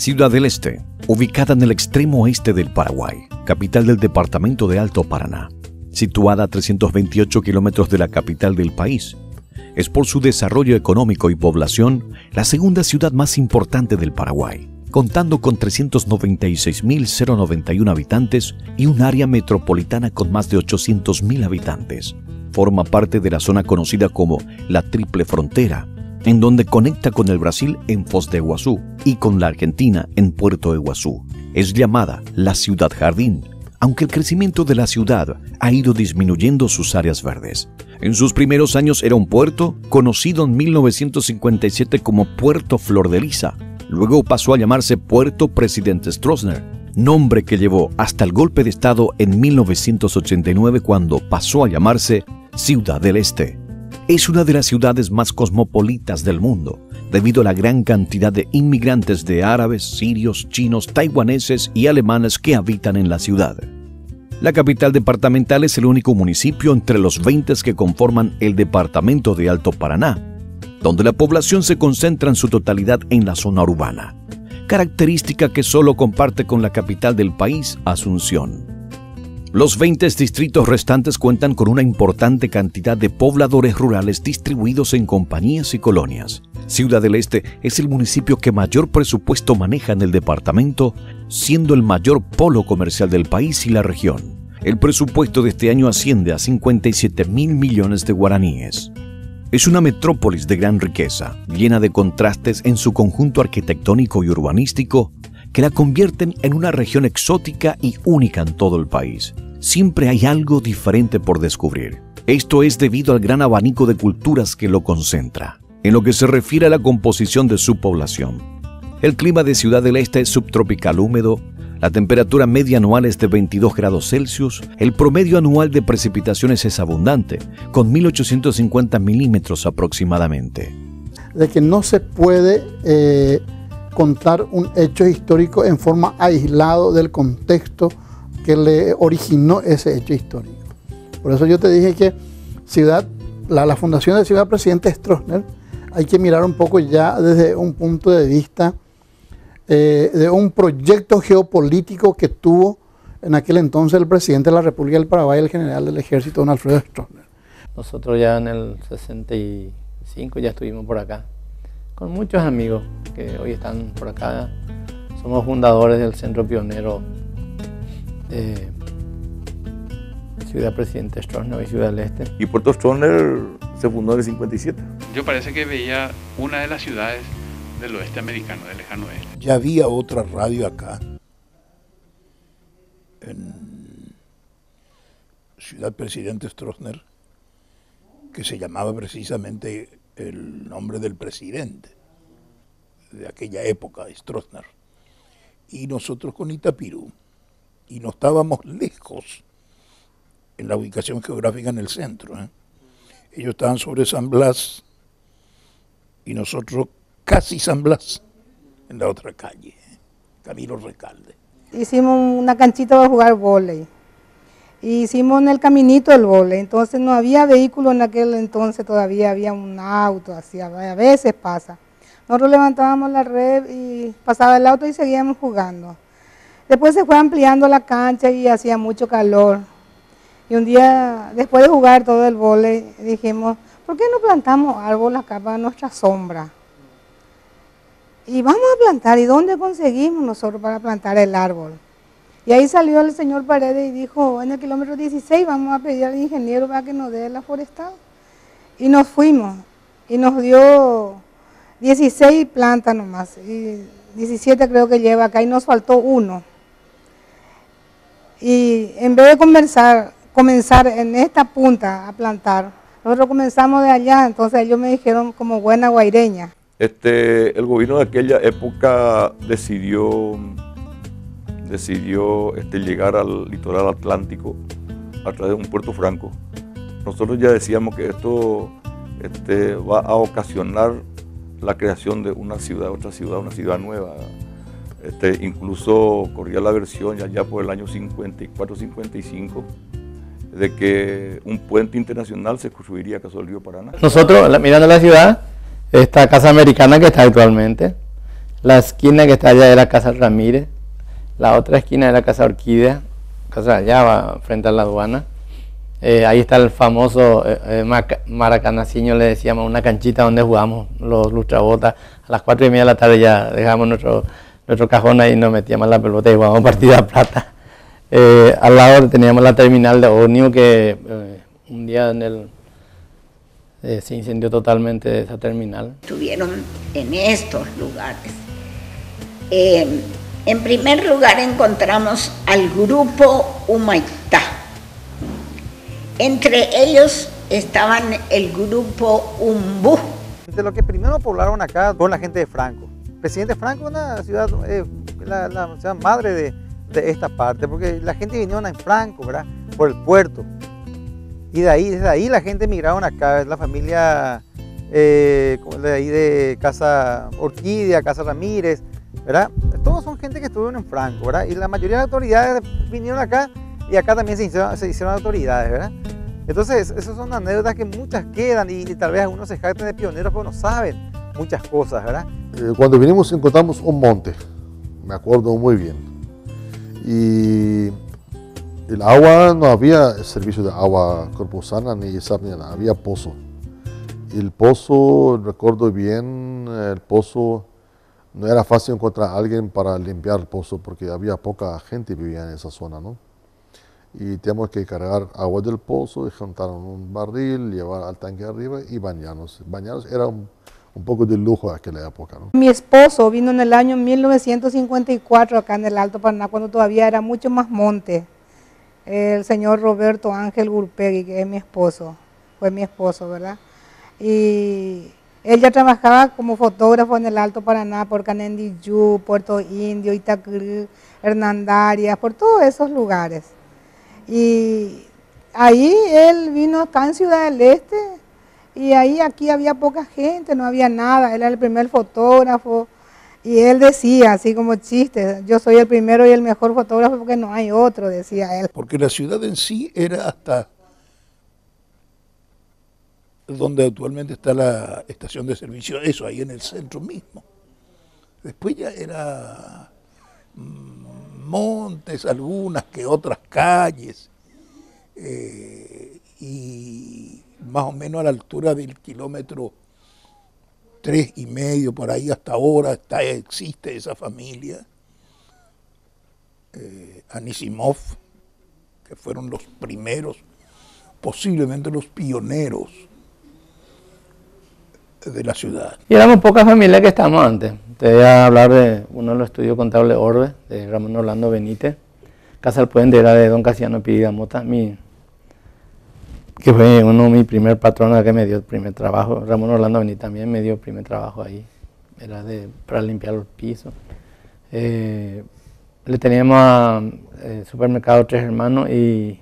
Ciudad del Este, ubicada en el extremo oeste del Paraguay, capital del departamento de Alto Paraná, situada a 328 kilómetros de la capital del país. Es por su desarrollo económico y población la segunda ciudad más importante del Paraguay, contando con 396.091 habitantes y un área metropolitana con más de 800.000 habitantes. Forma parte de la zona conocida como la Triple Frontera, en donde conecta con el Brasil en Foz de Iguazú y con la Argentina en Puerto Iguazú. Es llamada la Ciudad Jardín, aunque el crecimiento de la ciudad ha ido disminuyendo sus áreas verdes. En sus primeros años era un puerto, conocido en 1957 como Puerto Flor de Lisa. Luego pasó a llamarse Puerto Presidente Stroessner, nombre que llevó hasta el golpe de Estado en 1989, cuando pasó a llamarse Ciudad del Este. Es una de las ciudades más cosmopolitas del mundo, debido a la gran cantidad de inmigrantes de árabes, sirios, chinos, taiwaneses y alemanes que habitan en la ciudad. La capital departamental es el único municipio entre los 20 que conforman el departamento de Alto Paraná, donde la población se concentra en su totalidad en la zona urbana, característica que solo comparte con la capital del país, Asunción. Los 20 distritos restantes cuentan con una importante cantidad de pobladores rurales distribuidos en compañías y colonias. Ciudad del Este es el municipio que mayor presupuesto maneja en el departamento, siendo el mayor polo comercial del país y la región. El presupuesto de este año asciende a 57.000 millones de guaraníes. Es una metrópolis de gran riqueza, llena de contrastes en su conjunto arquitectónico y urbanístico, que la convierten en una región exótica y única en todo el país. Siempre hay algo diferente por descubrir. Esto es debido al gran abanico de culturas que lo concentra. En lo que se refiere a la composición de su población, el clima de Ciudad del Este es subtropical húmedo, la temperatura media anual es de 22 grados Celsius, el promedio anual de precipitaciones es abundante, con 1.850 milímetros aproximadamente. De que no se puede contar un hecho histórico en forma aislado del contexto que le originó ese hecho histórico. Por eso yo te dije que la fundación de Ciudad Presidente Stroessner hay que mirar un poco ya desde un punto de vista de un proyecto geopolítico que tuvo en aquel entonces el presidente de la República del Paraguay, el general del ejército, don Alfredo Stroessner. Nosotros ya en el 65 ya estuvimos por acá, con muchos amigos que hoy están por acá. Somos fundadores del Centro Pionero de Ciudad Presidente Stroessner y Ciudad del Este. Y Puerto Stroessner se fundó en el 57. Yo parece que veía una de las ciudades del oeste americano, del lejano oeste. Ya había otra radio acá, en Ciudad Presidente Stroessner, que se llamaba precisamente el nombre del presidente de aquella época, Stroessner. Y nosotros con Itapirú, y no estábamos lejos en la ubicación geográfica en el centro. Ellos estaban sobre San Blas y nosotros casi San Blas, en la otra calle, Camilo Recalde. Hicimos una canchita para jugar vóley. Hicimos en el caminito el vóley, entonces no había vehículo en aquel entonces, todavía había un auto, así, a veces pasa. Nosotros levantábamos la red y pasaba el auto y seguíamos jugando. Después se fue ampliando la cancha y hacía mucho calor. Y un día, después de jugar todo el vóley, dijimos, ¿por qué no plantamos árbol acá para nuestra sombra? Y vamos a plantar, ¿y dónde conseguimos nosotros para plantar el árbol? Y ahí salió el señor Paredes y dijo, en el kilómetro 16 vamos a pedir al ingeniero para que nos dé la forestal. Y nos fuimos, y nos dio 16 plantas nomás, y 17 creo que lleva acá, y nos faltó uno. Y en vez de comenzar en esta punta a plantar, nosotros comenzamos de allá, entonces ellos me dijeron como buena guaireña. El gobierno de aquella época decidió llegar al litoral atlántico a través de un puerto franco. Nosotros ya decíamos que esto va a ocasionar la creación de una ciudad, una ciudad nueva. Incluso corría la versión ya por el año 54-55 de que un puente internacional se construiría acá sobre el río Paraná. Nosotros, mirando la ciudad, esta casa americana que está actualmente, La esquina que está allá era Casa Ramírez, la otra esquina era Casa Orquídea, casa allá frente a la aduana. Ahí está el famoso Maracanaciño, le decíamos, una canchita donde jugamos los lustrabotas. A las 4:30 de la tarde ya dejamos nuestro cajón ahí, nos metíamos la pelota y jugábamos partida a plata. Al lado teníamos la terminal de ómnibus que un día se incendió totalmente esa terminal. Estuvieron en estos lugares. En primer lugar encontramos al grupo Humaitá. Entre ellos estaban el grupo Umbú. De lo que primero poblaron acá con la gente de Franco. Presidente Franco es una ciudad, la ciudad madre de esta parte, porque la gente vinieron en Franco, ¿verdad? Por el puerto. Y desde ahí la gente emigraron acá, la familia de ahí de Casa Orquídea, Casa Ramírez, ¿verdad? Todos son gente que estuvieron en Franco, ¿verdad? Y la mayoría de las autoridades vinieron acá y acá también se hicieron autoridades, ¿verdad? Entonces, esas son anécdotas que muchas quedan y tal vez algunos se jactan de pioneros, pero no saben muchas cosas, ¿verdad? Cuando vinimos encontramos un monte, me acuerdo muy bien. Y el agua, no había servicio de agua corpusana ni sarniana, había pozo. Y el pozo, recuerdo bien, el pozo no era fácil encontrar a alguien para limpiar el pozo porque había poca gente que vivía en esa zona, ¿no? Y teníamos que cargar agua del pozo, y juntar un barril, llevar al tanque arriba y bañarnos. Bañarnos era un poco de lujo en aquella época, ¿no? Mi esposo vino en el año 1954 acá en el Alto Paraná, cuando todavía era mucho más monte. El señor Roberto Ángel Gurpegui, que es mi esposo, fue mi esposo, ¿verdad? Y él ya trabajaba como fotógrafo en el Alto Paraná, por Canendiyú, Puerto Indio, Itacrí, Hernandarias, por todos esos lugares. Y ahí él vino acá en Ciudad del Este, y aquí había poca gente, no había nada, él era el primer fotógrafo, y él decía, así como chiste, yo soy el primero y el mejor fotógrafo porque no hay otro, decía él. Porque la ciudad en sí era hasta donde actualmente está la estación de servicio, eso, ahí en el centro mismo. Después ya era montes, algunas que otras calles, y más o menos a la altura del kilómetro 3,5, por ahí hasta ahora existe esa familia, Anisimov, que fueron los primeros, posiblemente los pioneros de la ciudad. Y éramos pocas familias que estábamos antes. Te voy a hablar de uno de los estudios contables Orbe, de Ramón Orlando Benítez. Casa del Puente era de don Casiano Pirigamota, que fue mi primer patrón que me dio el primer trabajo. Ramón Orlando Benítez también me dio el primer trabajo ahí. Era para limpiar los pisos. Le teníamos a supermercado Tres Hermanos y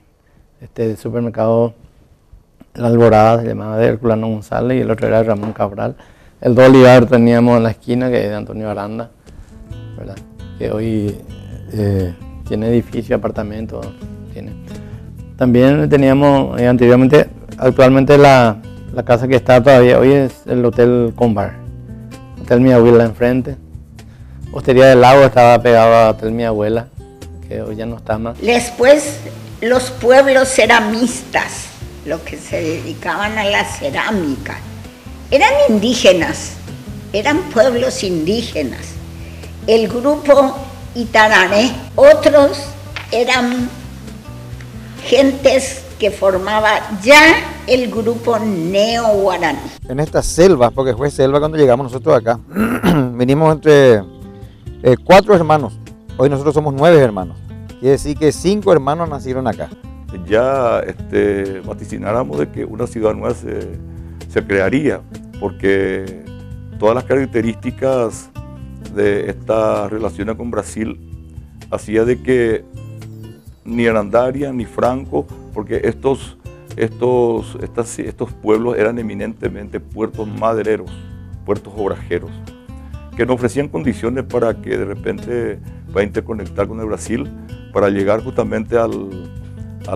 supermercado La Alborada, se llamaba de Herculano González, y el otro era Ramón Cabral. El dos Olivar teníamos en la esquina, que es de Antonio Aranda, ¿verdad? Que hoy tiene edificio, apartamento, tiene. También teníamos anteriormente, actualmente la casa que está todavía hoy es el Hotel Combar, Hotel Mi Abuela enfrente. Hostería del Lago estaba pegado a Hotel Mi Abuela, que hoy ya no está más. Después los pueblos ceramistas, los que se dedicaban a la cerámica, eran indígenas, eran pueblos indígenas. El grupo Itararé, otros eran gentes que formaba ya el grupo neo-guaraní. En estas selvas, porque fue selva cuando llegamos nosotros acá, vinimos entre 4 hermanos, hoy nosotros somos 9 hermanos, quiere decir que 5 hermanos nacieron acá. Ya vaticináramos de que una ciudad nueva se crearía, porque todas las características de esta relación con Brasil hacía de que ni Arandaria ni Franco, porque estos pueblos eran eminentemente puertos madereros, puertos obrajeros, que nos ofrecían condiciones para que de repente pueda interconectar con el Brasil, para llegar justamente a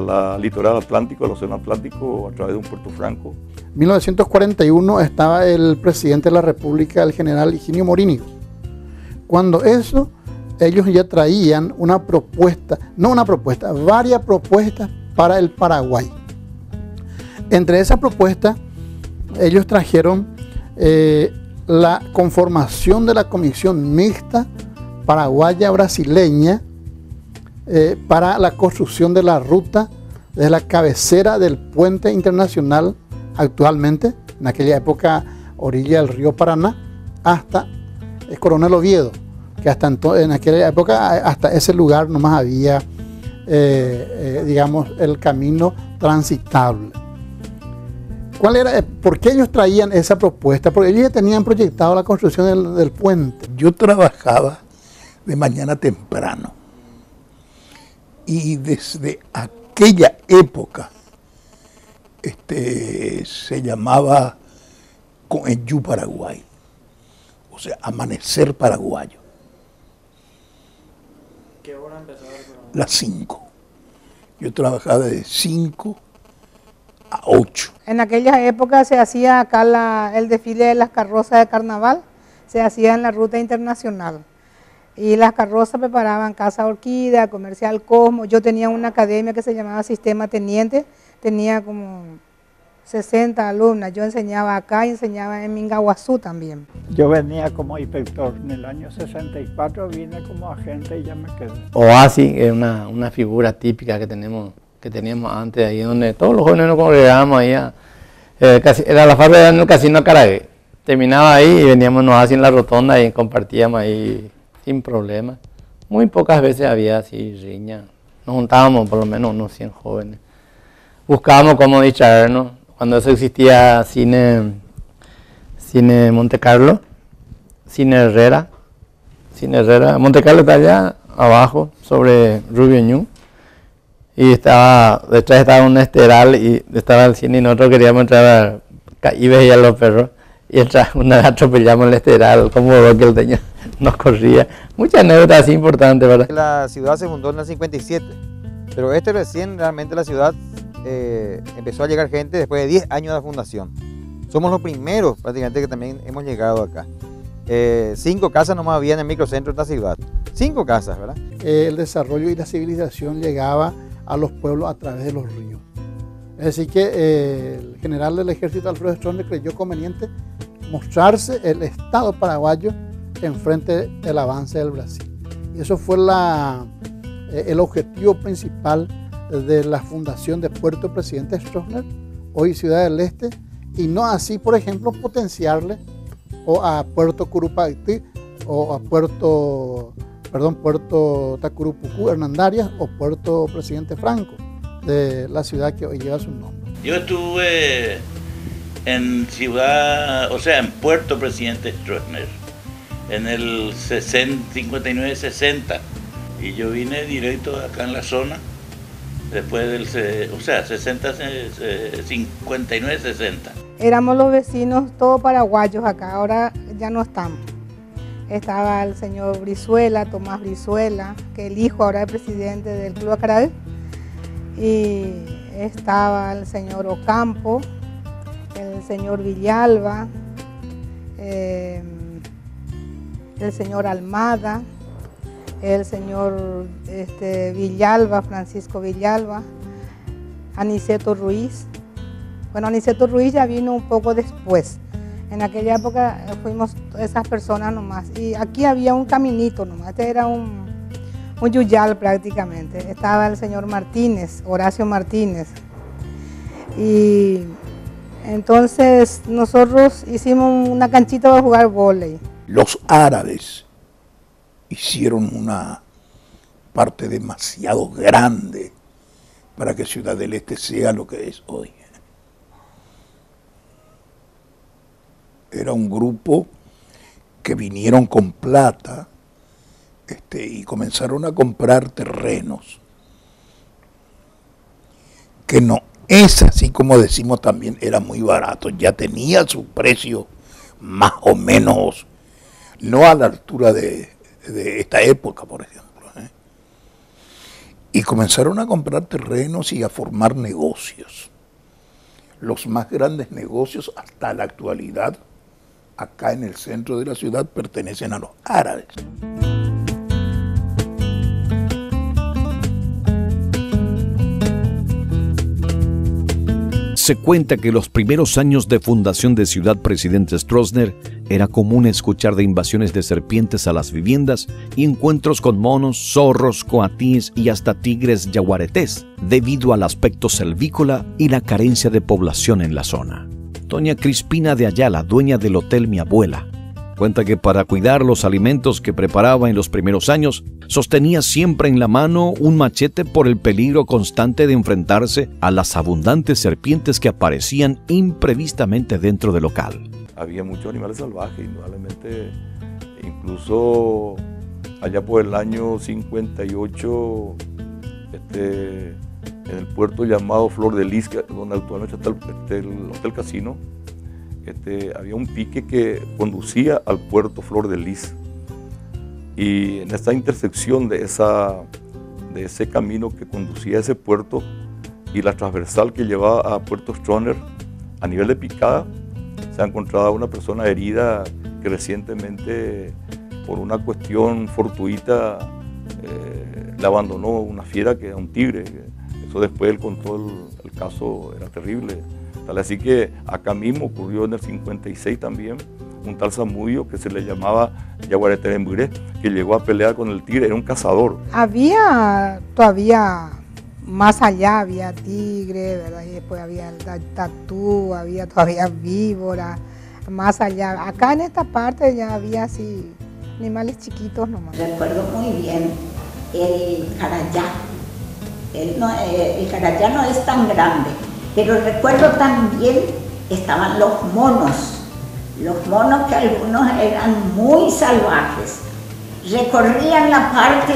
la litoral atlántico, al océano Atlántico, a través de un puerto franco. En 1941 estaba el presidente de la República, el general Higinio Morínigo. Cuando eso, ellos ya traían una propuesta, no una propuesta, varias propuestas para el Paraguay. Entre esas propuestas, ellos trajeron la conformación de la Comisión Mixta Paraguaya-Brasileña para la construcción de la ruta desde la cabecera del puente internacional actualmente, en aquella época orilla del río Paraná, hasta el Coronel Oviedo, que en aquella época hasta ese lugar nomás había, digamos, el camino transitable. ¿Cuál era? ¿Por qué ellos traían esa propuesta? Porque ellos ya tenían proyectado la construcción del puente. Yo trabajaba de mañana temprano y desde aquella época se llamaba Coenyu Paraguay, o sea, amanecer paraguayo. ¿Qué hora empezaba el programa? Las 5. Yo trabajaba de 5 a 8. En aquella época se hacía acá el desfile de las carrozas de carnaval, se hacía en la ruta internacional. Y las carrozas preparaban Casa Orquídea, Comercial Cosmo. Yo tenía una academia que se llamaba Sistema Teniente, tenía como 60 alumnas. Yo enseñaba acá y enseñaba en Mingaguazú también. Yo venía como inspector. En el año 64 vine como agente y ya me quedé. Oasis es una figura típica que teníamos antes, ahí donde todos los jóvenes nos congregábamos ahí. Era la farra en el Casino Caragué. Terminaba ahí y veníamos Oasis en la rotonda y compartíamos ahí sin problema. Muy pocas veces había así riña. Nos juntábamos por lo menos unos 100 jóvenes. Buscábamos cómo distraernos. Cuando eso existía cine Monte Carlo, cine Herrera. Monte Carlo está allá abajo, sobre Rubio Ñu. Y detrás estaba un esteral y estaba el cine y nosotros queríamos entrar y veían los perros. Y una vez atropellamos el esteral, como que el señor nos corría. Muchas anécdotas así importantes, ¿verdad? La ciudad se fundó en el 57, pero recién realmente la ciudad empezó a llegar gente después de 10 años de fundación. Somos los primeros prácticamente que también hemos llegado acá. 5 casas nomás había en el microcentro de la ciudad. 5 casas, ¿verdad? El desarrollo y la civilización llegaba a los pueblos a través de los ríos. Es decir que el general del ejército Alfredo Stroessner creyó conveniente mostrarse el Estado paraguayo enfrente del avance del Brasil. Y eso fue el objetivo principal de la fundación de Puerto Presidente Stroessner, hoy Ciudad del Este, y no así, por ejemplo, potenciarle a Puerto Curupaytí o a Puerto Tacurupucú, Hernandarias o Puerto Presidente Franco, de la ciudad que hoy lleva su nombre. Yo estuve en Puerto Presidente Stroessner en el 59-60 y yo vine directo acá en la zona después del 59-60. Éramos los vecinos todos paraguayos acá, ahora ya no estamos. Estaba el señor Brizuela, Tomás Brizuela, que el hijo ahora es presidente del Club Acaraí, y estaba el señor Ocampo, el señor Villalba, el señor Almada, el señor Villalba, Francisco Villalba, Aniceto Ruiz. Bueno, Aniceto Ruiz ya vino un poco después. En aquella época fuimos esas personas nomás. Y aquí había un caminito nomás, era un yuyal prácticamente. Estaba el señor Martínez, Horacio Martínez. Y entonces nosotros hicimos una canchita para jugar vóley. Los árabes hicieron una parte demasiado grande para que Ciudad del Este sea lo que es hoy. Era un grupo que vinieron con plata y comenzaron a comprar terrenos, que no es así como decimos también, era muy barato, ya tenía su precio más o menos, no a la altura de esta época, por ejemplo. Y comenzaron a comprar terrenos y a formar negocios. Los más grandes negocios hasta la actualidad acá en el centro de la ciudad pertenecen a los árabes. Se cuenta que los primeros años de fundación de Ciudad Presidente Stroessner era común escuchar de invasiones de serpientes a las viviendas y encuentros con monos, zorros, coatíes y hasta tigres yaguaretés, debido al aspecto selvícola y la carencia de población en la zona. Doña Crispina de Ayala, dueña del Hotel Mi Abuela, cuenta que para cuidar los alimentos que preparaba en los primeros años, sostenía siempre en la mano un machete por el peligro constante de enfrentarse a las abundantes serpientes que aparecían imprevistamente dentro del local. Había muchos animales salvajes, indudablemente, incluso allá por el año 58, en el puerto llamado Flor de Lis, donde actualmente está el Hotel Casino, había un pique que conducía al puerto Flor de Lis. Y en esta intersección de ese camino que conducía a ese puerto y la transversal que llevaba a Puerto Stroessner, a nivel de picada, se ha encontrado una persona herida que recientemente, por una cuestión fortuita, le abandonó una fiera que era un tigre. Eso después él contó el caso, era terrible. Así que acá mismo ocurrió en el 56 también un tal Zamudio que se le llamaba Yaguareterembure, que llegó a pelear con el tigre, era un cazador. Había todavía más allá, había tigre, ¿verdad? Y después había el tatú, había todavía víbora, más allá. Acá en esta parte ya había así animales chiquitos nomás. Recuerdo muy bien el carayá. El carayá no es tan grande, pero recuerdo también estaban los monos que algunos eran muy salvajes. Recorrían la parte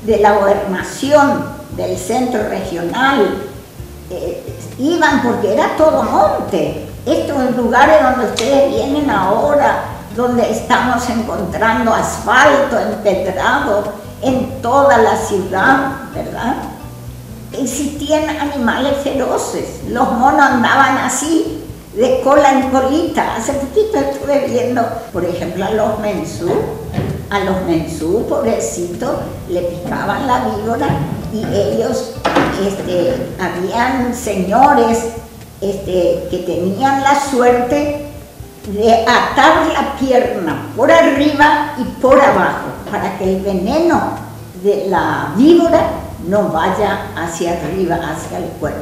de la gobernación, del centro regional, iban porque era todo monte. Estos lugares donde ustedes vienen ahora, donde estamos encontrando asfalto, empedrado, en toda la ciudad, ¿verdad? Existían animales feroces, los monos andaban así, de cola en colita. Hace poquito estuve viendo, por ejemplo, a los mensú, pobrecitos, le picaban la víbora y ellos, habían señores que tenían la suerte de atar la pierna por arriba y por abajo para que el veneno de la víbora no vaya hacia arriba, hacia el cuerpo.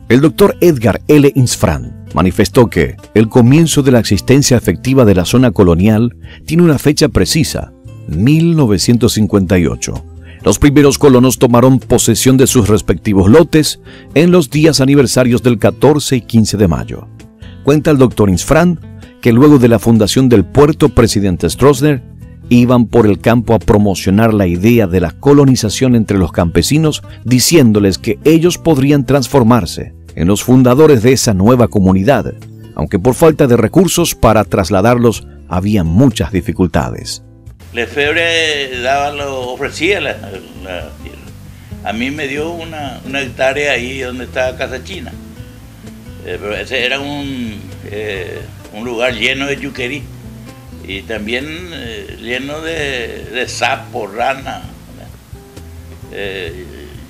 El doctor Edgar L. Insfrán manifestó que el comienzo de la existencia efectiva de la zona colonial tiene una fecha precisa, 1958. Los primeros colonos tomaron posesión de sus respectivos lotes en los días aniversarios del 14 y 15 de mayo. Cuenta el doctor Insfrán que luego de la fundación del puerto Presidente Stroessner, iban por el campo a promocionar la idea de la colonización entre los campesinos, diciéndoles que ellos podrían transformarse en los fundadores de esa nueva comunidad, aunque por falta de recursos para trasladarlos había muchas dificultades. Lefebvre ofrecía la tierra. A mí me dio una hectárea ahí donde estaba Casa China. Pero ese era un lugar lleno de yuquerí y también lleno de sapos, ranas.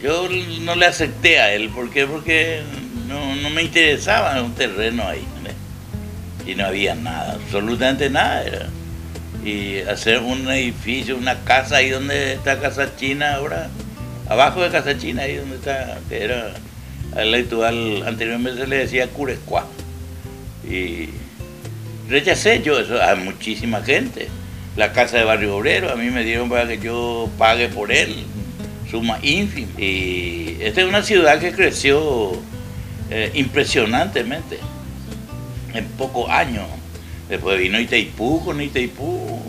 Yo no le acepté a él, ¿por qué? Porque no me interesaba un terreno ahí, ¿no? Y no había nada, absolutamente nada. Y hacer un edificio, una casa ahí donde está Casa China ahora, abajo de Casa China, ahí donde está, que era el actual, anteriormente se le decía Curescuá. Y rechacé yo eso a muchísima gente. La casa de Barrio Obrero, a mí me dieron para que yo pague por él, suma ínfima. Y esta es una ciudad que creció impresionantemente en pocos años. Después vino Itaipú, con Itaipú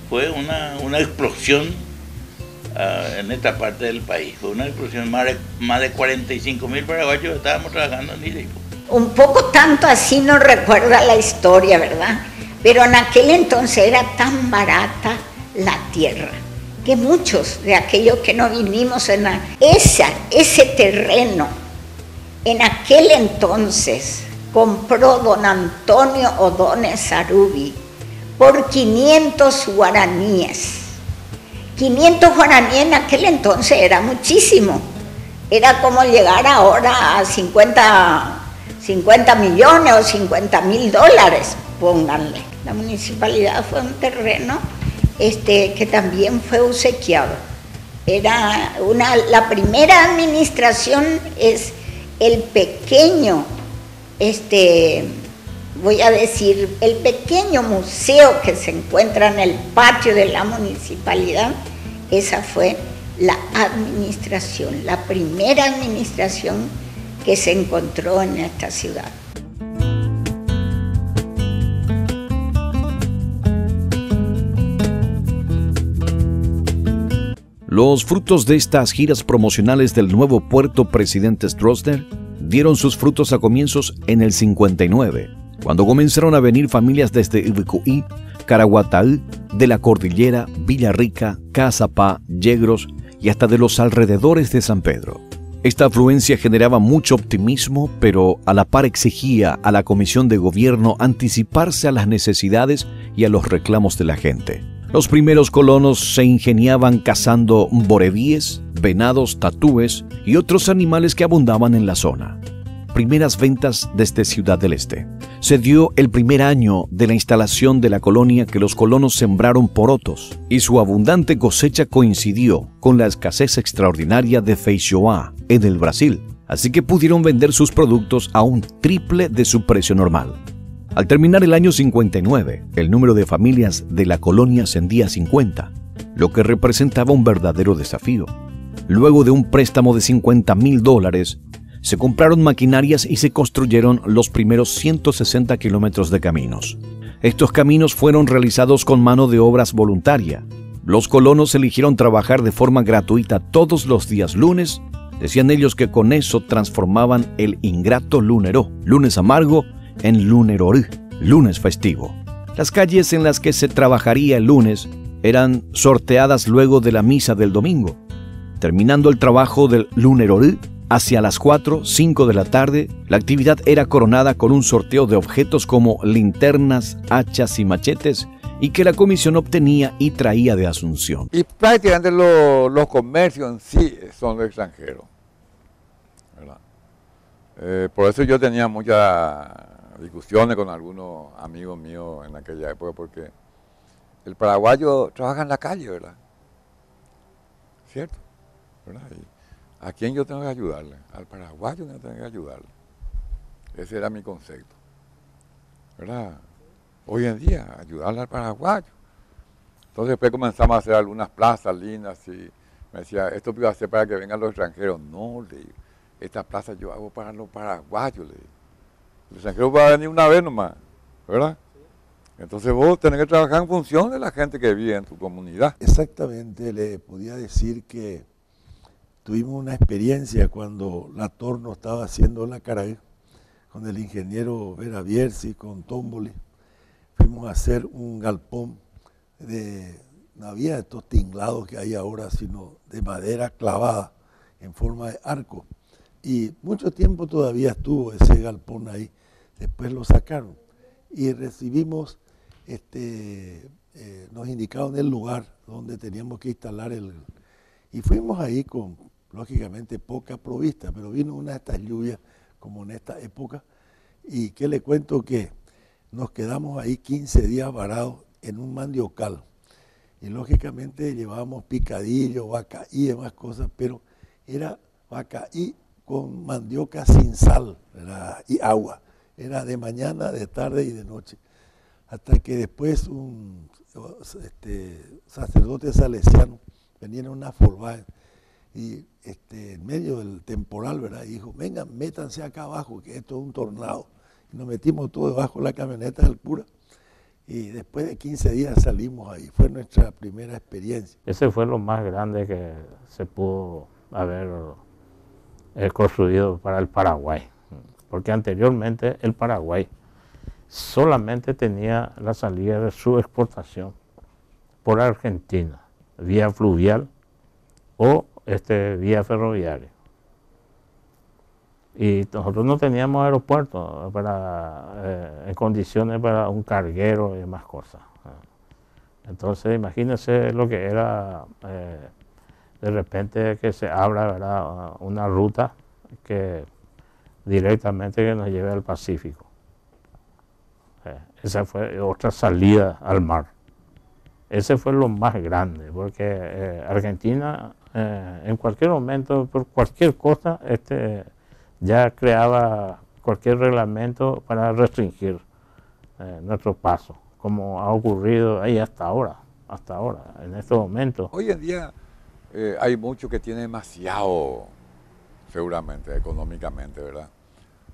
fue una explosión en esta parte del país. Fue una explosión, más de 45.000 paraguayos estábamos trabajando en Itaipú. Un poco tanto así nos recuerda la historia, ¿verdad? Pero en aquel entonces era tan barata la tierra que muchos de aquellos que no vinimos en ese terreno, en aquel entonces, compró don Antonio O'Donnell Arubi por 500 guaraníes. 500 guaraníes en aquel entonces era muchísimo. Era como llegar ahora a 50 millones o 50.000 dólares, pónganle. La municipalidad fue un terreno que también fue obsequiado. La primera administración es el pequeño, voy a decir, el pequeño museo que se encuentra en el patio de la municipalidad. Esa fue la administración, la primera administración que se encontró en esta ciudad. Los frutos de estas giras promocionales del nuevo puerto Presidente Stroessner dieron sus frutos a comienzos en el 59, cuando comenzaron a venir familias desde Ibicuí, Caraguatá, de la Cordillera, Villarrica, Cazapá, Yegros y hasta de los alrededores de San Pedro. Esta afluencia generaba mucho optimismo, pero a la par exigía a la Comisión de Gobierno anticiparse a las necesidades y a los reclamos de la gente. Los primeros colonos se ingeniaban cazando borevíes, venados, tatúes y otros animales que abundaban en la zona. Primeras ventas desde Ciudad del Este. Se dio el primer año de la instalación de la colonia que los colonos sembraron porotos y su abundante cosecha coincidió con la escasez extraordinaria de feijoa en el Brasil, así que pudieron vender sus productos a un triple de su precio normal. Al terminar el año 59, el número de familias de la colonia ascendía a 50, lo que representaba un verdadero desafío. Luego de un préstamo de $50,000, se compraron maquinarias y se construyeron los primeros 160 kilómetros de caminos. Estos caminos fueron realizados con mano de obras voluntaria. Los colonos eligieron trabajar de forma gratuita todos los días lunes. Decían ellos que con eso transformaban el ingrato lunero, lunes amargo, en lunerorú, lunes festivo. Las calles en las que se trabajaría el lunes eran sorteadas luego de la misa del domingo. Terminando el trabajo del lunerorú, hacia las 4, 5 de la tarde, la actividad era coronada con un sorteo de objetos como linternas, hachas y machetes, y que la comisión obtenía y traía de Asunción. Y prácticamente los comercios en sí son de extranjeros, ¿verdad? Por eso yo tenía muchas discusiones con algunos amigos míos en aquella época, porque el paraguayo trabaja en la calle, ¿verdad? ¿Cierto? ¿Verdad? ¿A quién yo tengo que ayudarle? Al paraguayo yo tengo que ayudarle. Ese era mi concepto, ¿verdad? Hoy en día, ayudarle al paraguayo. Entonces después comenzamos a hacer algunas plazas lindas y me decía, esto iba a hacer para que vengan los extranjeros. No, le digo, esta plaza yo hago para los paraguayos, le digo. El extranjero va a venir una vez nomás, ¿verdad? Entonces vos tenés que trabajar en función de la gente que vive en tu comunidad. Exactamente, le podía decir que tuvimos una experiencia cuando la Torno estaba haciendo la Caraí, con el ingeniero Vera Bierzi, con Tómboli. Fuimos a hacer un galpón no había estos tinglados que hay ahora, sino de madera clavada en forma de arco. Y mucho tiempo todavía estuvo ese galpón ahí, después lo sacaron. Y recibimos, nos indicaron el lugar donde teníamos que instalar y fuimos ahí con, lógicamente, poca provista, pero vino una de estas lluvias, como en esta época, y que le cuento que nos quedamos ahí 15 días varados en un mandiocal. Y lógicamente llevábamos picadillo, vacaí y demás cosas, pero era vacaí con mandioca sin sal, ¿verdad? Y agua. Era de mañana, de tarde y de noche. Hasta que después un sacerdote salesiano venía en una Volkswagen y en medio del temporal, ¿verdad? Y dijo, vengan, métanse acá abajo, que esto es un tornado. Y nos metimos todos debajo de la camioneta del cura. Y después de 15 días salimos ahí. Fue nuestra primera experiencia. Ese fue lo más grande que se pudo haber construido para el Paraguay. Porque anteriormente el Paraguay solamente tenía la salida de su exportación por Argentina. vía fluvial o vía ferroviaria. Y nosotros no teníamos aeropuerto en condiciones para un carguero y demás cosas. Entonces imagínense lo que era de repente que se abra, ¿verdad?, una ruta que directamente que nos lleve al Pacífico. Esa fue otra salida al mar. Ese fue lo más grande, porque Argentina en cualquier momento, por cualquier cosa, ya creaba cualquier reglamento para restringir nuestro paso, como ha ocurrido ahí hasta ahora, en estos momentos. Hoy en día hay mucho que tiene demasiado, seguramente, económicamente, ¿verdad?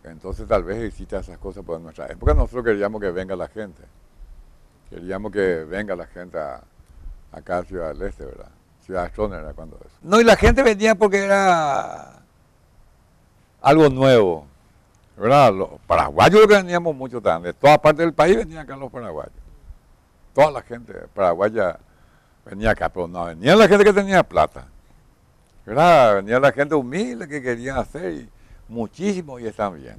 Entonces tal vez exista esas cosas, pero en nuestra época nosotros queríamos que venga la gente. Queríamos que venga la gente acá a Ciudad del Este, ¿verdad? Ciudad Stroessner era cuando eso. No, y la gente venía porque era algo nuevo, ¿verdad? Los paraguayos lo que veníamos mucho también. De todas partes del país venían acá los paraguayos. Toda la gente paraguaya venía acá, pero no venía la gente que tenía plata, ¿verdad? Venía la gente humilde que quería hacer, y muchísimos y están bien,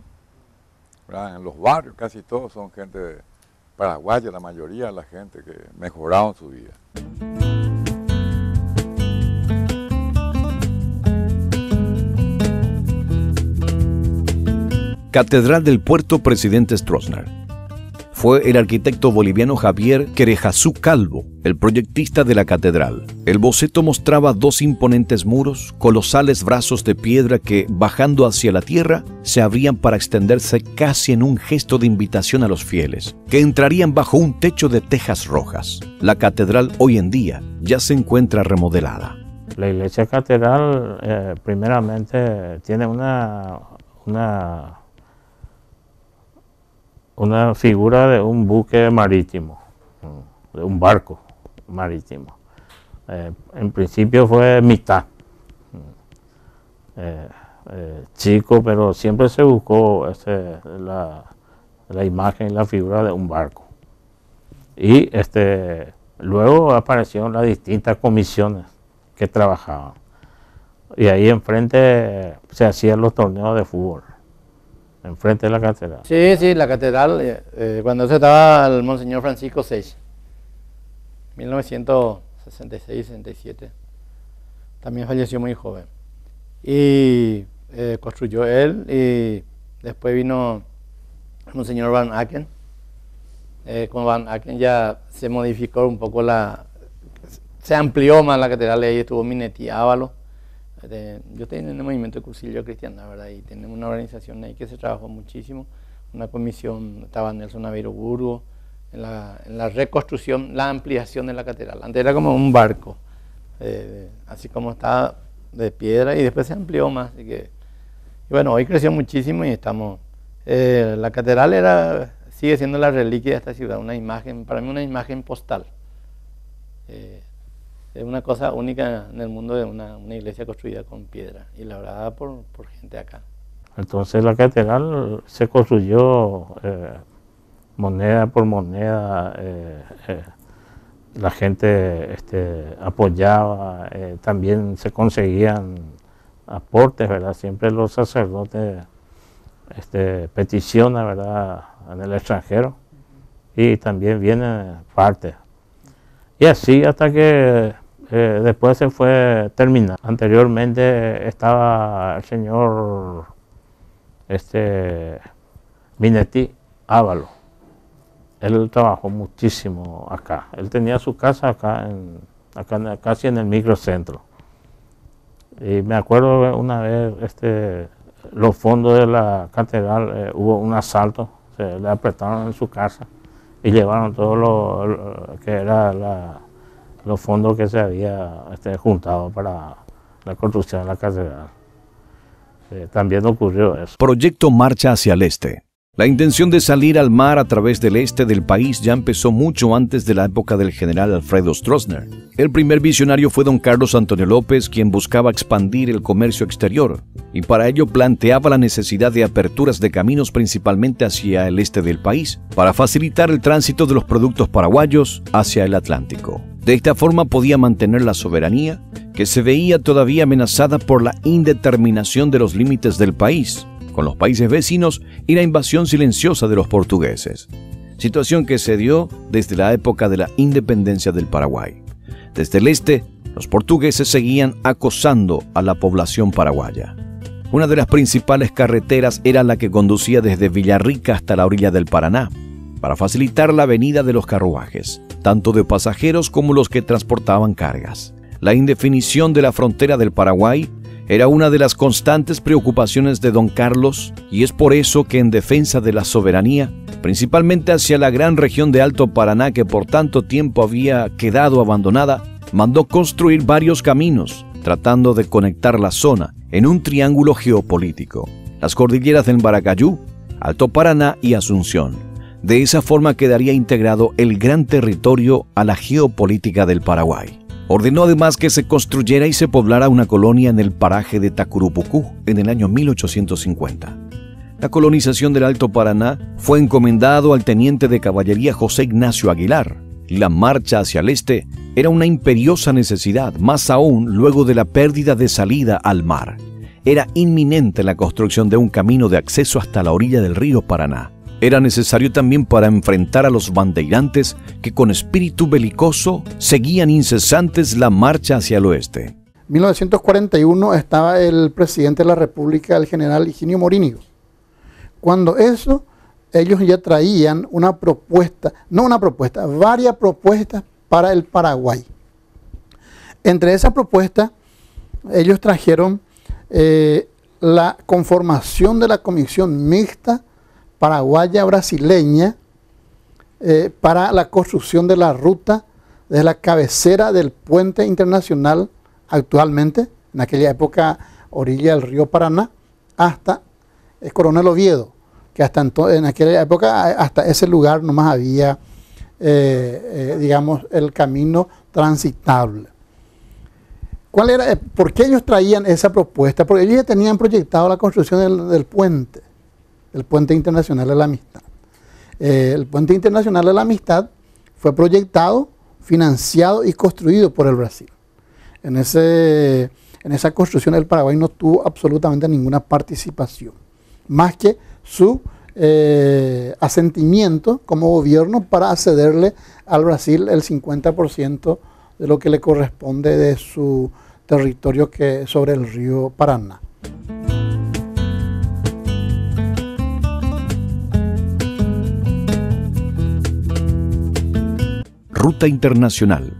¿verdad? En los barrios casi todos son gente paraguaya, la mayoría de la gente que mejoraron su vida. Catedral del Puerto Presidente Stroessner. Fue el arquitecto boliviano Javier Querejazú Calvo el proyectista de la catedral. El boceto mostraba dos imponentes muros, colosales brazos de piedra que, bajando hacia la tierra, se abrían para extenderse casi en un gesto de invitación a los fieles, que entrarían bajo un techo de tejas rojas. La catedral hoy en día ya se encuentra remodelada. La iglesia catedral, primeramente, tiene una figura de un buque marítimo, de un barco marítimo. En principio fue mitad, chico, pero siempre se buscó la imagen y la figura de un barco. Y luego aparecieron las distintas comisiones que trabajaban. Y ahí enfrente se hacían los torneos de fútbol. Enfrente de la catedral. Sí, la catedral, cuando eso estaba el Monseñor Francisco Seix, 1966-67, también falleció muy joven. Y construyó él, y después vino el Monseñor Van Aken. Con Van Aken ya se modificó un poco se amplió más la catedral, ahí estuvo Minetti Ávalo. Yo estoy en el movimiento de Cursillo Cristiana, ¿verdad? Y tenemos una organización ahí que se trabajó muchísimo, una comisión, estaba Nelson Aveiro Burgo, en la reconstrucción, la ampliación de la catedral. Antes era como un barco, así como estaba de piedra, y después se amplió más. Así que, y bueno, hoy creció muchísimo y estamos... la catedral sigue siendo la reliquia de esta ciudad, una imagen, para mí una imagen postal. Es una cosa única en el mundo de una iglesia construida con piedra y labrada por gente acá. Entonces la catedral se construyó moneda por moneda, la gente apoyaba, también se conseguían aportes, ¿verdad? Siempre los sacerdotes peticionan, ¿verdad?, en el extranjero, y también viene parte. Y así hasta que después se fue terminando. Anteriormente estaba el señor Minetti Ávalo. Él trabajó muchísimo acá. Él tenía su casa acá casi en el microcentro. Y me acuerdo una vez, los fondos de la catedral, hubo un asalto, se le apretaron en su casa y llevaron todo lo que era los fondos que se había juntado para la construcción de la catedral. También ocurrió eso. Proyecto Marcha hacia el Este. La intención de salir al mar a través del este del país ya empezó mucho antes de la época del general Alfredo Stroessner. El primer visionario fue don Carlos Antonio López, quien buscaba expandir el comercio exterior, y para ello planteaba la necesidad de aperturas de caminos principalmente hacia el este del país, para facilitar el tránsito de los productos paraguayos hacia el Atlántico. De esta forma podía mantener la soberanía, que se veía todavía amenazada por la indeterminación de los límites del país, con los países vecinos y la invasión silenciosa de los portugueses. Situación que se dio desde la época de la independencia del Paraguay. Desde el este, los portugueses seguían acosando a la población paraguaya. Una de las principales carreteras era la que conducía desde Villarrica hasta la orilla del Paraná, para facilitar la venida de los carruajes, tanto de pasajeros como los que transportaban cargas. La indefinición de la frontera del Paraguay era una de las constantes preocupaciones de don Carlos, y es por eso que en defensa de la soberanía, principalmente hacia la gran región de Alto Paraná que por tanto tiempo había quedado abandonada, mandó construir varios caminos, tratando de conectar la zona en un triángulo geopolítico: las cordilleras del Baracayú, Alto Paraná y Asunción. De esa forma quedaría integrado el gran territorio a la geopolítica del Paraguay. Ordenó además que se construyera y se poblara una colonia en el paraje de Tacurupucú en el año 1850. La colonización del Alto Paraná fue encomendado al teniente de caballería José Ignacio Aguilar, y la marcha hacia el este era una imperiosa necesidad, más aún luego de la pérdida de salida al mar. Era inminente la construcción de un camino de acceso hasta la orilla del río Paraná. Era necesario también para enfrentar a los bandeirantes que con espíritu belicoso seguían incesantes la marcha hacia el oeste. En 1941 estaba el presidente de la República, el general Higinio Morínigo. Cuando ellos ya traían una propuesta, varias propuestas para el Paraguay. Entre esas propuestas, ellos trajeron la conformación de la Comisión Mixta Paraguaya-Brasileña para la construcción de la ruta desde la cabecera del puente internacional actualmente, en aquella época orilla del río Paraná, hasta Coronel Oviedo, que en aquella época hasta ese lugar nomás había, digamos, el camino transitable. ¿Por qué ellos traían esa propuesta? Porque ellos ya tenían proyectado la construcción del puente internacional de la Amistad. El puente internacional de la Amistad fue proyectado, financiado y construido por el Brasil. En esa construcción el Paraguay no tuvo absolutamente ninguna participación, más que su asentimiento como gobierno para cederle al Brasil el 50% de lo que le corresponde de su territorio sobre el río Paraná. Ruta internacional.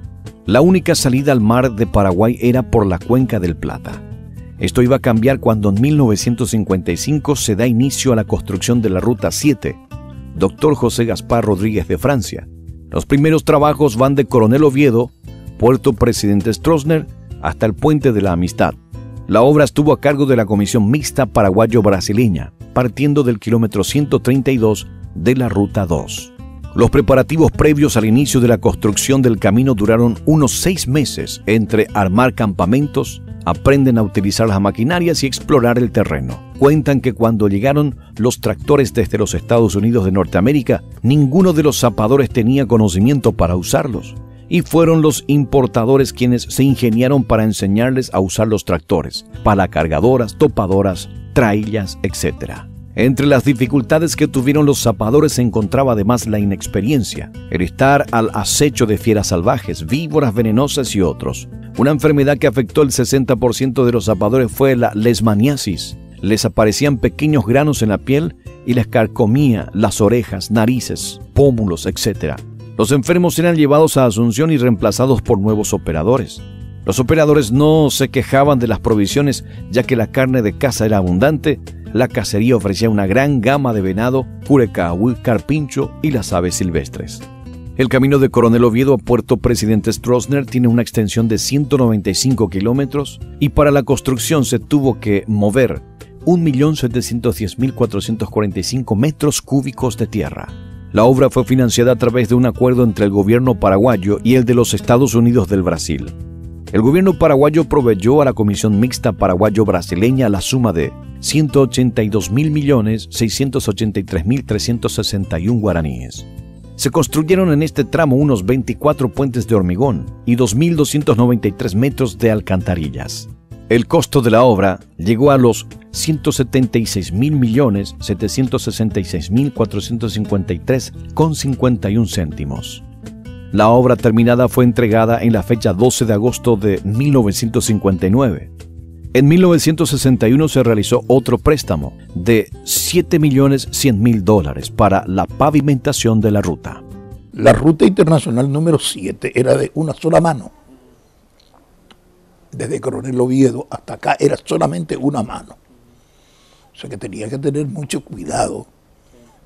La única salida al mar de Paraguay era por la Cuenca del Plata. Esto iba a cambiar cuando en 1955 se da inicio a la construcción de la Ruta 7, Dr. José Gaspar Rodríguez de Francia. Los primeros trabajos van de Coronel Oviedo, Puerto Presidente Stroessner, hasta el Puente de la Amistad. La obra estuvo a cargo de la Comisión Mixta Paraguayo-Brasileña, partiendo del kilómetro 132 de la Ruta 2. Los preparativos previos al inicio de la construcción del camino duraron unos 6 meses entre armar campamentos, aprenden a utilizar las maquinarias y explorar el terreno. Cuentan que cuando llegaron los tractores desde los Estados Unidos de Norteamérica, ninguno de los zapadores tenía conocimiento para usarlos, y fueron los importadores quienes se ingeniaron para enseñarles a usar los tractores, palacargadoras, topadoras, traillas, etc. Entre las dificultades que tuvieron los zapadores se encontraba además la inexperiencia, el estar al acecho de fieras salvajes, víboras venenosas y otros. Una enfermedad que afectó el 60% de los zapadores fue la leishmaniasis. Les aparecían pequeños granos en la piel y les carcomía las orejas, narices, pómulos, etc. Los enfermos eran llevados a Asunción y reemplazados por nuevos operadores. Los operadores no se quejaban de las provisiones, ya que la carne de caza era abundante. La cacería ofrecía una gran gama de venado, curecahui, carpincho y las aves silvestres. El camino de Coronel Oviedo a Puerto Presidente Stroessner tiene una extensión de 195 kilómetros y para la construcción se tuvo que mover 1.710.445 metros cúbicos de tierra. La obra fue financiada a través de un acuerdo entre el gobierno paraguayo y el de los Estados Unidos del Brasil. El gobierno paraguayo proveyó a la Comisión Mixta Paraguayo-Brasileña la suma de 182.683.361 guaraníes. Se construyeron en este tramo unos 24 puentes de hormigón y 2.293 metros de alcantarillas. El costo de la obra llegó a los 176.766.453,51 céntimos. La obra terminada fue entregada en la fecha 12 de agosto de 1959. En 1961 se realizó otro préstamo de $7.100.000 para la pavimentación de la ruta. La ruta internacional número 7 era de una sola mano. Desde Coronel Oviedo hasta acá era solamente una mano. O sea que tenía que tener mucho cuidado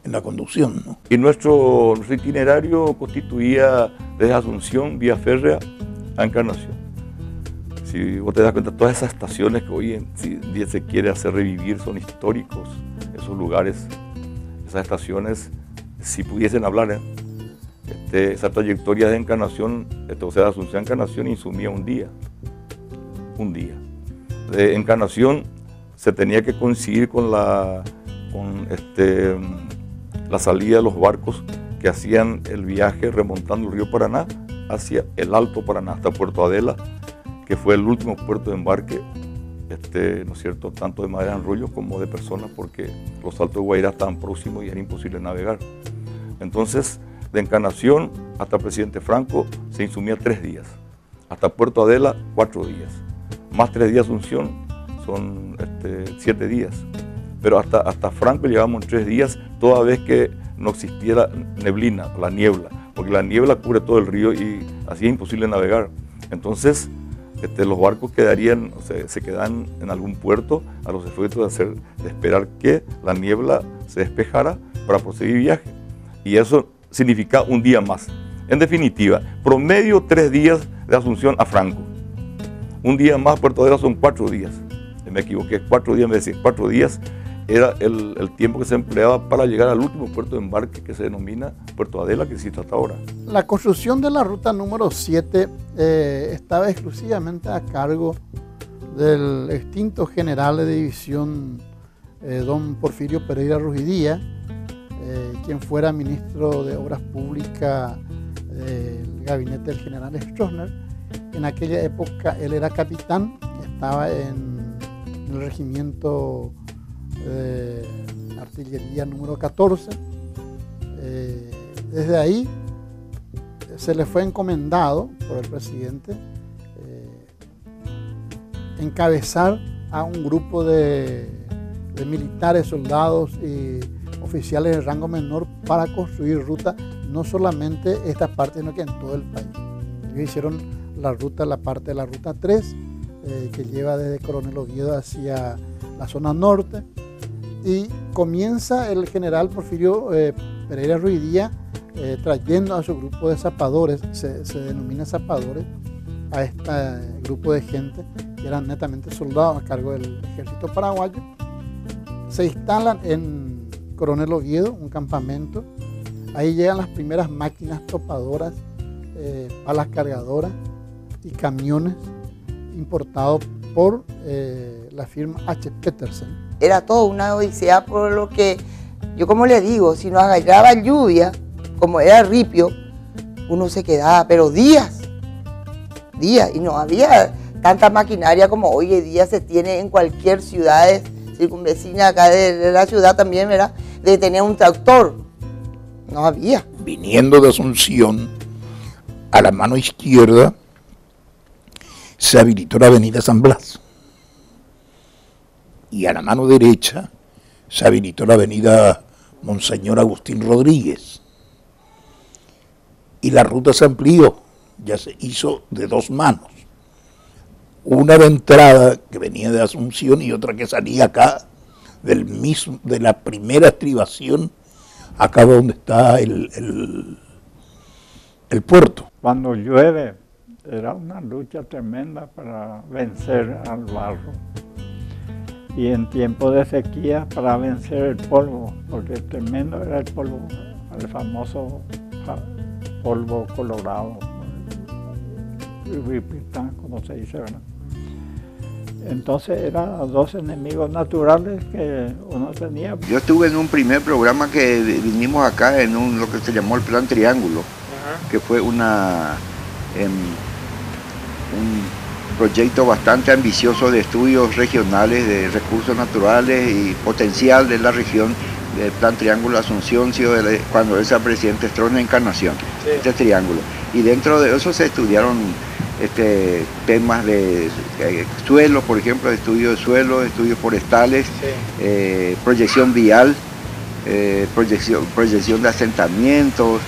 en la conducción, ¿no? Y nuestro itinerario constituía desde Asunción, vía férrea, a Encarnación. Si vos te das cuenta, todas esas estaciones que hoy en día se quiere hacer revivir son históricos, esos lugares, esas estaciones, si pudiesen hablar, esa trayectoria de Encarnación, o sea, de Asunción a Encarnación insumía un día. De Encarnación se tenía que coincidir con la salida de los barcos que hacían el viaje remontando el río Paraná hacia el Alto Paraná, hasta Puerto Adela, que fue el último puerto de embarque, ¿no es cierto?, tanto de madera en rollo como de personas, porque los Saltos de Guairá estaban próximos y era imposible navegar. Entonces, de Encarnación hasta Presidente Franco se insumía 3 días, hasta Puerto Adela 4 días, más 3 días Asunción son 7 días, pero hasta Franco llegamos en 3 días, toda vez que no existiera neblina, la niebla, porque la niebla cubre todo el río y así es imposible navegar. Entonces, los barcos quedarían, se quedan en algún puerto a los efectos de esperar que la niebla se despejara para proseguir viaje. Y eso significa un día más. En definitiva, promedio 3 días de Asunción a Franco. Un día más, Puerto Adela son 4 días. Me equivoqué, 4 días, me decía 4 días era el tiempo que se empleaba para llegar al último puerto de embarque que se denomina Puerto Adela, que existe hasta ahora. La construcción de la ruta número 7 estaba exclusivamente a cargo del extinto general de división don Porfirio Pereira Rugidía, quien fuera ministro de Obras Públicas del gabinete del general Stroessner. En aquella época él era capitán, estaba en el regimiento de artillería número 14. Desde ahí se le fue encomendado por el presidente encabezar a un grupo de militares, soldados y oficiales de rango menor para construir ruta, no solamente esta parte, sino que en todo el país. Ellos hicieron la parte de la ruta 3, que lleva desde Coronel Oviedo hacia la zona norte, y comienza el general Porfirio Pereira Rugidía trayendo a su grupo de zapadores, se denomina zapadores, a este grupo de gente que eran netamente soldados a cargo del ejército paraguayo. Se instalan en Coronel Oviedo, un campamento. Ahí llegan las primeras máquinas topadoras, palas cargadoras y camiones importados por la firma H. Petersen. Era todo una odisea, por lo que yo, como le digo, si nos agarraba lluvia, como era ripio, uno se quedaba, pero días, y no había tanta maquinaria como hoy en día se tiene en cualquier ciudad circunvecina acá de la ciudad también, ¿verdad?, de tener un tractor. No había. Viniendo de Asunción, a la mano izquierda se habilitó la avenida San Blas. Y a la mano derecha se habilitó la avenida Monseñor Agustín Rodríguez. Y la ruta se amplió, ya se hizo de 2 manos. Una de entrada que venía de Asunción y otra que salía acá de la primera estribación, acá donde está el puerto. Cuando llueve era una lucha tremenda para vencer al barro. Y en tiempo de sequía para vencer el polvo, porque tremendo era el polvo, el famoso polvo colorado, como se dice, ¿verdad? Entonces eran dos enemigos naturales que uno tenía. Yo estuve en un primer programa que vinimos acá en lo que se llamó el Plan Triángulo, que fue un proyecto bastante ambicioso de estudios regionales de recursos naturales y potencial de la región del Plan Triángulo Asunción, cuando él era presidente Stroessner Encarnación, sí. Este triángulo. Y dentro de eso se estudiaron temas de suelo, por ejemplo, estudio de suelo, estudios forestales, sí. Proyección vial, proyección de asentamientos,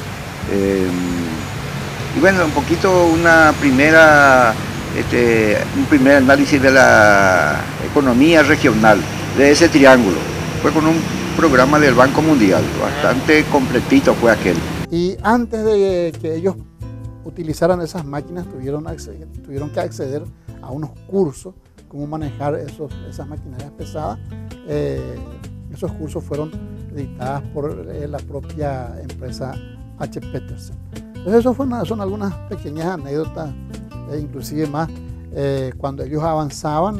y bueno, un poquito un primer análisis de la economía regional de ese triángulo. Fue con un programa del Banco Mundial, bastante completito fue aquel. Y antes de que ellos utilizaran esas máquinas, tuvieron que acceder a unos cursos, cómo manejar esas maquinarias pesadas. Esos cursos fueron dictadas por la propia empresa H. Petersen. Entonces eso son algunas pequeñas anécdotas, inclusive más cuando ellos avanzaban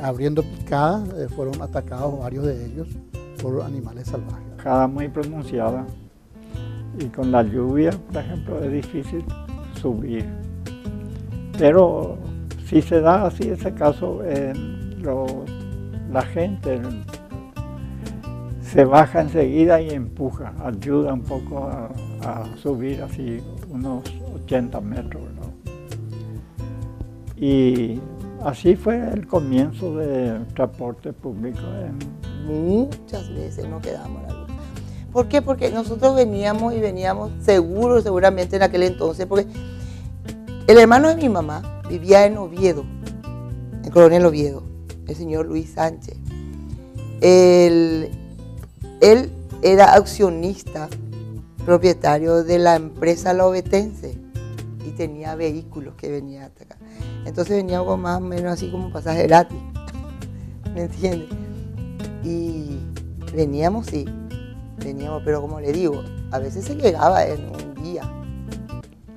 abriendo picadas, fueron atacados varios de ellos por animales salvajes. Cada muy pronunciada. Y con la lluvia, por ejemplo, es difícil subir. Pero si se da así ese caso, la gente se baja enseguida y empuja, ayuda un poco a subir así unos 80 metros, ¿no? Y así fue el comienzo del transporte público. Muchas veces nos quedamos en la luz. ¿Por qué? Porque nosotros veníamos seguros seguramente en aquel entonces, porque el hermano de mi mamá vivía en Oviedo, en Coronel Oviedo, el señor Luis Sánchez. Él era accionista propietario de la empresa La Ovetense y tenía vehículos que venían hasta acá. Entonces veníamos más o menos así como pasaje gratis, ¿me entiendes? Y veníamos, pero como le digo, a veces se llegaba en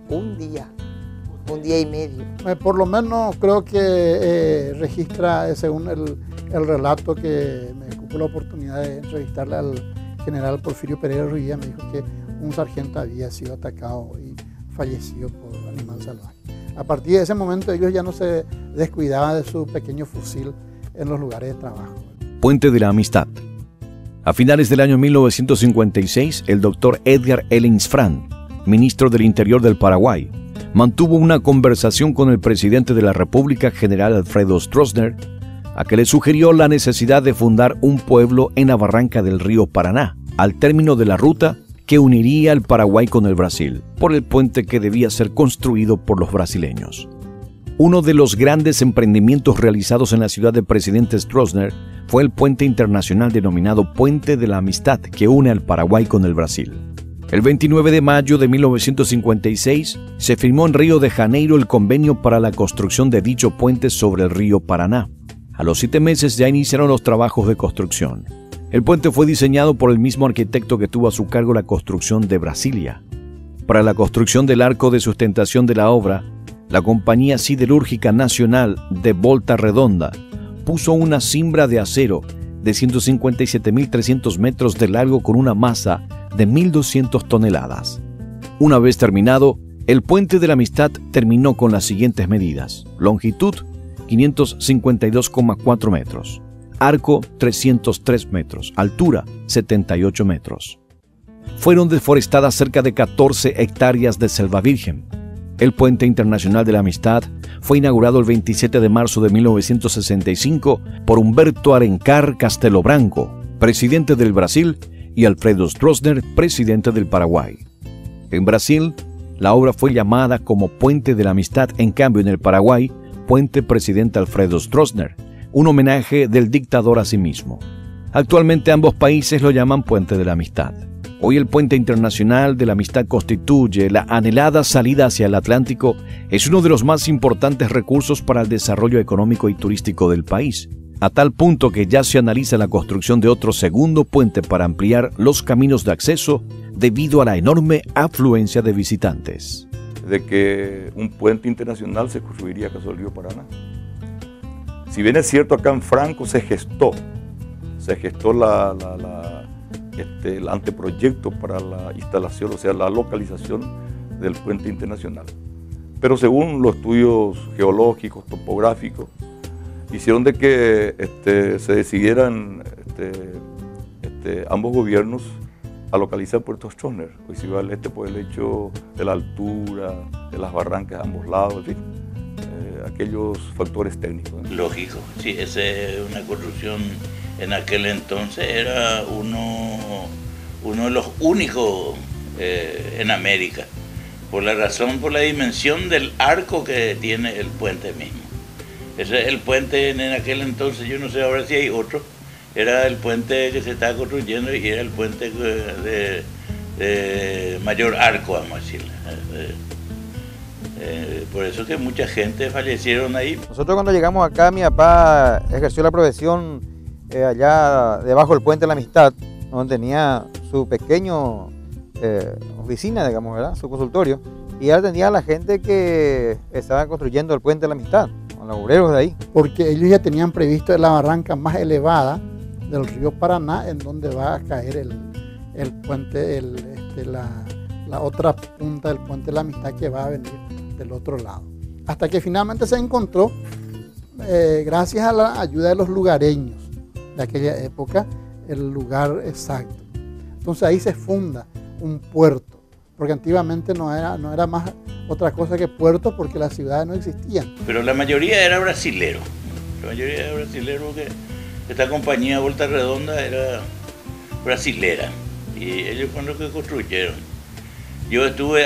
un día y medio. Por lo menos creo que registra, según el relato que me ocupó la oportunidad de entrevistarle al general Porfirio Pereira Ruidía, me dijo que un sargento había sido atacado y fallecido por animal salvaje. A partir de ese momento ellos ya no se descuidaban de su pequeño fusil en los lugares de trabajo. Puente de la Amistad. A finales del año 1956, el doctor Edgar Ehlenfrand, ministro del Interior del Paraguay, mantuvo una conversación con el presidente de la República, general Alfredo Stroessner, a que le sugirió la necesidad de fundar un pueblo en la barranca del río Paraná, al término de la ruta que uniría el Paraguay con el Brasil, por el puente que debía ser construido por los brasileños. Uno de los grandes emprendimientos realizados en la ciudad de Presidente Stroessner fue el puente internacional denominado Puente de la Amistad, que une al Paraguay con el Brasil. El 29 de mayo de 1956 se firmó en Río de Janeiro el convenio para la construcción de dicho puente sobre el río Paraná. A los 7 meses ya iniciaron los trabajos de construcción. El puente fue diseñado por el mismo arquitecto que tuvo a su cargo la construcción de Brasilia. Para la construcción del arco de sustentación de la obra, la Compañía Siderúrgica Nacional de Volta Redonda puso una cimbra de acero de 157.300 metros de largo con una masa de 1.200 toneladas. Una vez terminado, el Puente de la Amistad terminó con las siguientes medidas: longitud 552,4 metros, arco 303 metros, altura 78 metros. Fueron deforestadas cerca de 14 hectáreas de selva virgen. El Puente Internacional de la Amistad fue inaugurado el 27 de marzo de 1965 por Humberto Alencar Castelo Branco, presidente del Brasil, y Alfredo Stroessner, presidente del Paraguay. En Brasil, la obra fue llamada como Puente de la Amistad, en cambio en el Paraguay, Puente Presidente Alfredo Stroessner, un homenaje del dictador a sí mismo. Actualmente ambos países lo llaman Puente de la Amistad. Hoy el Puente Internacional de la Amistad constituye la anhelada salida hacia el Atlántico, es uno de los más importantes recursos para el desarrollo económico y turístico del país, a tal punto que ya se analiza la construcción de otro segundo puente para ampliar los caminos de acceso debido a la enorme afluencia de visitantes. De que un puente internacional se construiría acaso el río Paraná. Si bien es cierto, acá en Franco se gestó el anteproyecto para la instalación, o sea, la localización del puente internacional. Pero según los estudios geológicos, topográficos, hicieron de que se decidieran ambos gobiernos a localizar Puerto Stroessner, hoy se va al este por el hecho de la altura, de las barrancas a ambos lados, en fin, aquellos factores técnicos. Lógico, sí, esa es una construcción en aquel entonces, era uno de los únicos en América, por la dimensión del arco que tiene el puente mismo. Ese es el puente en aquel entonces, yo no sé ahora si hay otro, era el puente que se estaba construyendo y era el puente de mayor arco, vamos a decirle. Por eso que mucha gente fallecieron ahí. Nosotros cuando llegamos acá, mi papá ejerció la profesión allá debajo del puente de la Amistad, donde tenía su pequeño oficina, digamos, ¿verdad? Su consultorio, y él atendía a la gente que estaba construyendo el puente de la Amistad, a los obreros de ahí. Porque ellos ya tenían previsto la barranca más elevada del río Paraná, en donde va a caer el puente, la otra punta del puente de la Amistad que va a venir del otro lado. Hasta que finalmente se encontró, gracias a la ayuda de los lugareños de aquella época, el lugar exacto. Entonces ahí se funda un puerto, porque antiguamente no era más otra cosa que puerto, porque las ciudades no existían. Pero la mayoría era brasilero, porque esta compañía Volta Redonda era brasilera y ellos fueron los que construyeron. Yo estuve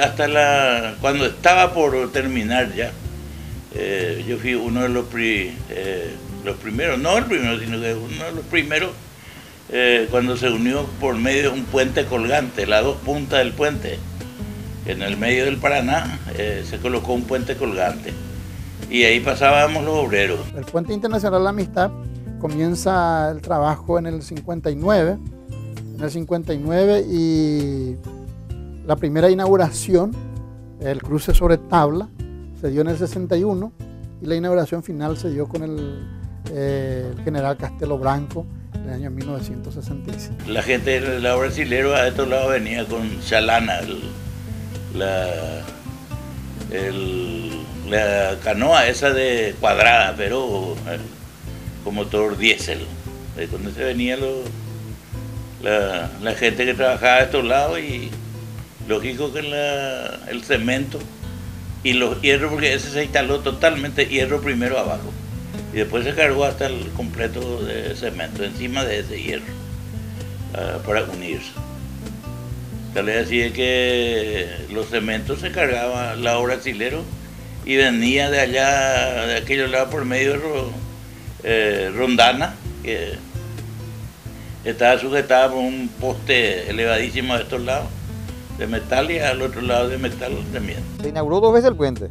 cuando estaba por terminar ya, yo fui uno de los primeros, no el primero, sino que uno de los primeros, cuando se unió por medio de un puente colgante, las dos puntas del puente. En el medio del Paraná se colocó un puente colgante y ahí pasábamos los obreros. El Puente Internacional de la Amistad comienza el trabajo en el 59, y la primera inauguración, el cruce sobre tabla, se dio en el 61 y la inauguración final se dio con el general Castelo Branco en el año 1965. La gente del lado brasilero a estos lados venía con chalana, la canoa esa de cuadrada, pero con motor diésel. De donde se venía la gente que trabajaba a estos lados, y lógico que el cemento y los hierros, porque ese se instaló totalmente hierro primero abajo y después se cargó hasta el completo de cemento encima de ese hierro para unirse. Tal vez así es que los cementos se cargaban la obra brasilero y venía de allá, de aquellos lados, por medio de Rondana, que estaba sujetada por un poste elevadísimo de estos lados de metal, y al otro lado de metal también. Se inauguró 2 veces el puente,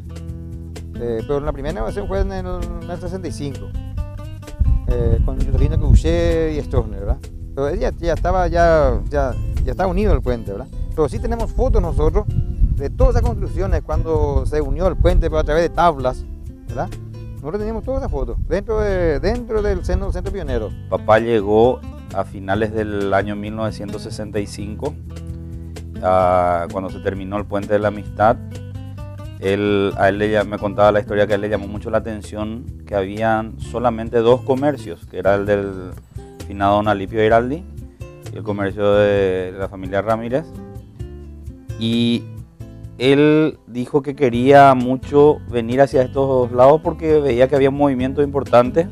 pero la primera inauguración fue en el 65, con Juscelino Couchet y Stroessner, ¿verdad? Pero ya estaba unido el puente, ¿verdad? Pero sí tenemos fotos nosotros de todas esas construcciones cuando se unió el puente, pero a través de tablas, ¿verdad? Nosotros teníamos todas esas fotos dentro del centro pionero. Papá llegó a finales del año 1965, cuando se terminó el puente de la Amistad. Me contaba la historia que a él le llamó mucho la atención que habían solamente 2 comercios, que era el del finado don Alipio Giraldi y el comercio de la familia Ramírez, y él dijo que quería mucho venir hacia estos lados porque veía que había un movimiento importante.